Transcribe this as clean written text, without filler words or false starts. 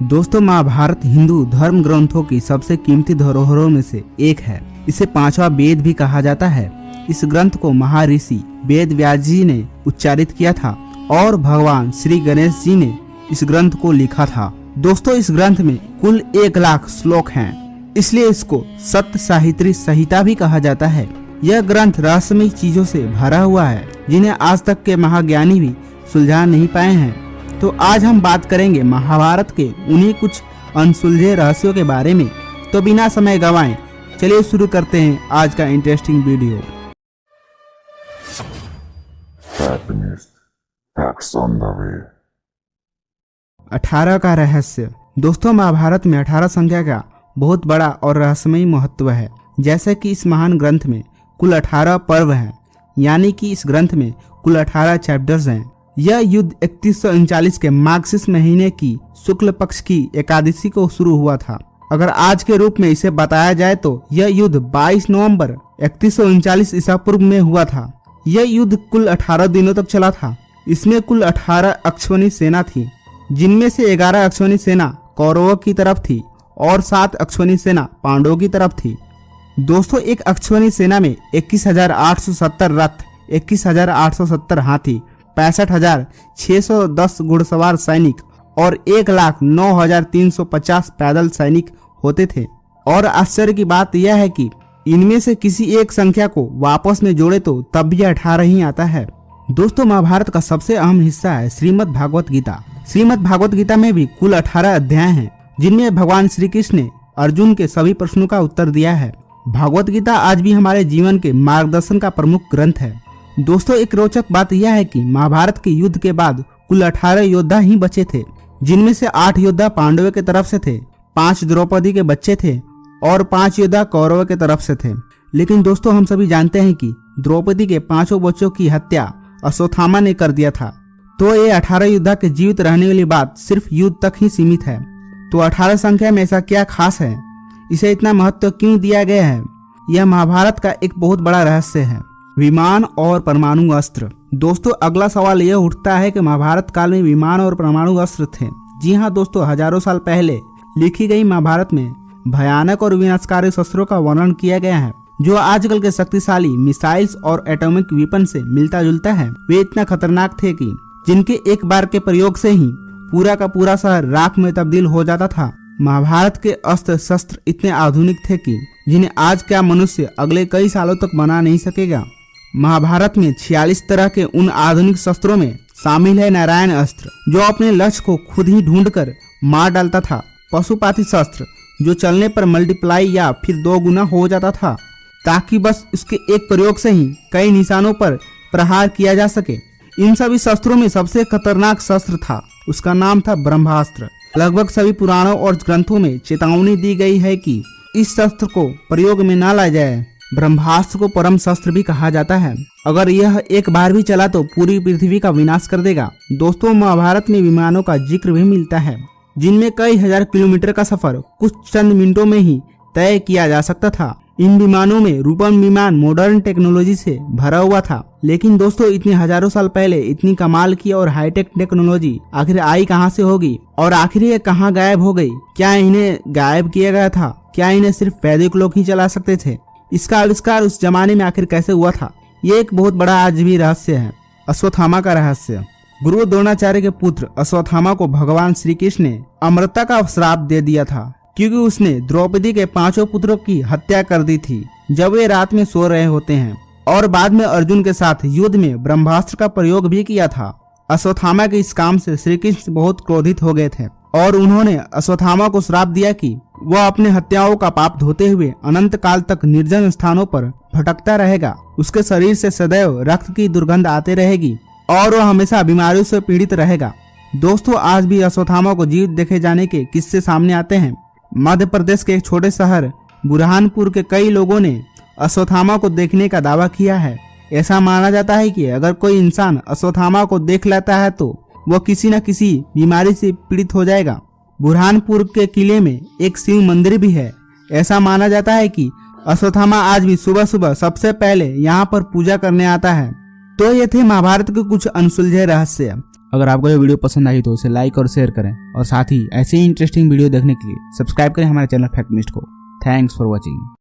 दोस्तों, महाभारत हिंदू धर्म ग्रंथों की सबसे कीमती धरोहरों में से एक है। इसे पांचवा वेद भी कहा जाता है। इस ग्रंथ को महर्षि वेद व्यास जी ने उच्चारित किया था और भगवान श्री गणेश जी ने इस ग्रंथ को लिखा था। दोस्तों, इस ग्रंथ में कुल 1,00,000 श्लोक हैं, इसलिए इसको सप्त साहित्री संहिता भी कहा जाता है। यह ग्रंथ रहस्यमयी चीजों से भरा हुआ है, जिन्हें आज तक के महाज्ञानी भी सुलझा नहीं पाए हैं। तो आज हम बात करेंगे महाभारत के उन्हीं कुछ अनसुलझे रहस्यों के बारे में। तो बिना समय गवाएं, चलिए शुरू करते हैं आज का interesting video. Facts on the way. 18 का रहस्य। दोस्तों, महाभारत में 18 संख्या का बहुत बड़ा और रहस्यमयी महत्व है। जैसे कि इस महान ग्रंथ में कुल 18 पर्व हैं, यानी कि इस ग्रंथ में कुल 18 चैप्टर्स हैं। यह युद्ध 3139 के मार्गशीर्ष महीने की शुक्ल पक्ष की एकादशी को शुरू हुआ था। अगर आज के रूप में इसे बताया जाए तो यह युद्ध 22 नवंबर 3139 ईसा पूर्व में हुआ था। यह युद्ध कुल 18 दिनों तक चला था। इसमें कुल 18 अक्षौहिणी सेना थी, जिनमें से 11 अक्षौहिणी सेना कौरवों की तरफ थी और 7 अक्षौहिणी सेना पांडवों की तरफ थी। दोस्तों, एक अक्षौहिणी सेना में 21,870 रथ, 21,870 हाथी, 65,610 घुड़सवार सैनिक और 1,09,350 पैदल सैनिक होते थे। और आश्चर्य की बात यह है कि इनमें से किसी एक संख्या को वापस में जोड़े तो तब भी 18 ही आता है। दोस्तों, महाभारत का सबसे अहम हिस्सा है श्रीमद् भागवत गीता। श्रीमद् भागवत गीता में भी कुल 18 अध्याय हैं, जिनमें भगवान श्री कृष्ण ने अर्जुन के सभी प्रश्नों का उत्तर दिया है। भागवत गीता आज भी हमारे जीवन के मार्गदर्शन का प्रमुख ग्रंथ है। दोस्तों, एक रोचक बात यह है कि महाभारत के युद्ध के बाद कुल 18 योद्धा ही बचे थे, जिनमें से 8 योद्धा पांडवों की तरफ से थे, 5 द्रौपदी के बच्चे थे और 5 योद्धा कौरवों की तरफ से थे। लेकिन दोस्तों, हम सभी जानते हैं कि द्रौपदी के 5 बच्चों की हत्या अश्वत्थामा ने कर दिया था। तो ये 18 योद्धा के जीवित रहने वाली बात सिर्फ युद्ध तक ही सीमित है। तो 18 संख्या में ऐसा क्या खास है? इसे इतना महत्व क्यों दिया गया है? यह महाभारत का एक बहुत बड़ा रहस्य है। विमान और परमाणु अस्त्र। दोस्तों, अगला सवाल यह उठता है कि महाभारत काल में विमान और परमाणु अस्त्र थे। जी हाँ दोस्तों, हजारों साल पहले लिखी गई महाभारत में भयानक और विनाशकारी शस्त्रों का वर्णन किया गया है, जो आजकल के शक्तिशाली मिसाइल्स और एटॉमिक वेपन से मिलता जुलता है। वे इतना खतरनाक थे कि जिनके एक बार के प्रयोग से ही पूरा का पूरा शहर राख में तब्दील हो जाता था। महाभारत के अस्त्र शस्त्र इतने आधुनिक थे कि जिन्हें आज का मनुष्य अगले कई सालों तक बना नहीं सकेगा। महाभारत में 46 तरह के उन आधुनिक शस्त्रों में शामिल है नारायण अस्त्र, जो अपने लक्ष्य को खुद ही ढूंढकर मार डालता था। पशुपाती शस्त्र, जो चलने पर मल्टीप्लाई या फिर 2 गुना हो जाता था, ताकि बस उसके एक प्रयोग से ही कई निशानों पर प्रहार किया जा सके। इन सभी शस्त्रों में सबसे खतरनाक शस्त्र था, उसका नाम था ब्रह्मास्त्र। लगभग सभी पुराणों और ग्रंथों में चेतावनी दी गई है कि इस शस्त्र को प्रयोग में न लाया जाए। ब्रह्मास्त्र को परम शस्त्र भी कहा जाता है। अगर यह एक बार भी चला तो पूरी पृथ्वी का विनाश कर देगा। दोस्तों, महाभारत में विमानों का जिक्र भी मिलता है, जिनमें कई हजार किलोमीटर का सफर कुछ चंद मिनटों में ही तय किया जा सकता था। इन विमानों में रूपम विमान मॉडर्न टेक्नोलॉजी से भरा हुआ था। लेकिन दोस्तों, इतने हजारों साल पहले इतनी कमाल की और हाईटेक टेक्नोलॉजी आखिर आई कहां से होगी, और आखिर ये कहां गायब हो गई? क्या इन्हें गायब किया गया था? क्या इन्हें सिर्फ वैदिक लोग ही चला सकते थे? इसका आविष्कार उस जमाने में आखिर कैसे हुआ था? ये एक बहुत बड़ा आज भी रहस्य है। अश्वत्थामा का रहस्य। गुरु द्रोणाचार्य के पुत्र अश्वत्थामा को भगवान श्री कृष्ण ने अमरता का श्राप दे दिया था, क्योंकि उसने द्रौपदी के 5 पुत्रों की हत्या कर दी थी जब वे रात में सो रहे होते हैं, और बाद में अर्जुन के साथ युद्ध में ब्रह्मास्त्र का प्रयोग भी किया था। अश्वत्थामा के इस काम से श्री कृष्ण बहुत क्रोधित हो गए थे और उन्होंने अश्वत्थामा को श्राप दिया कि वह अपने हत्याओं का पाप धोते हुए अनंत काल तक निर्जन स्थानों पर भटकता रहेगा। उसके शरीर से सदैव रक्त की दुर्गंध आते रहेगी और वह हमेशा बीमारियों से पीड़ित रहेगा। दोस्तों, आज भी अश्वत्थामा को जीवित देखे जाने के किस्से सामने आते हैं। मध्य प्रदेश के एक छोटे शहर बुरहानपुर के कई लोगों ने अश्वत्थामा को देखने का दावा किया है। ऐसा माना जाता है कि अगर कोई इंसान अश्वत्थामा को देख लेता है तो वह किसी न किसी बीमारी से पीड़ित हो जाएगा। बुरहानपुर के किले में एक शिव मंदिर भी है। ऐसा माना जाता है कि अश्वत्थामा आज भी सुबह सुबह सबसे पहले यहाँ पर पूजा करने आता है। तो ये थे महाभारत के कुछ अनसुलझे रहस्य। अगर आपको ये वीडियो पसंद आई तो इसे लाइक और शेयर करें और साथ ही ऐसे ही इंटरेस्टिंग वीडियो देखने के लिए सब्सक्राइब करें हमारे चैनल फैक्ट मिस्ट को। Thanks for watching.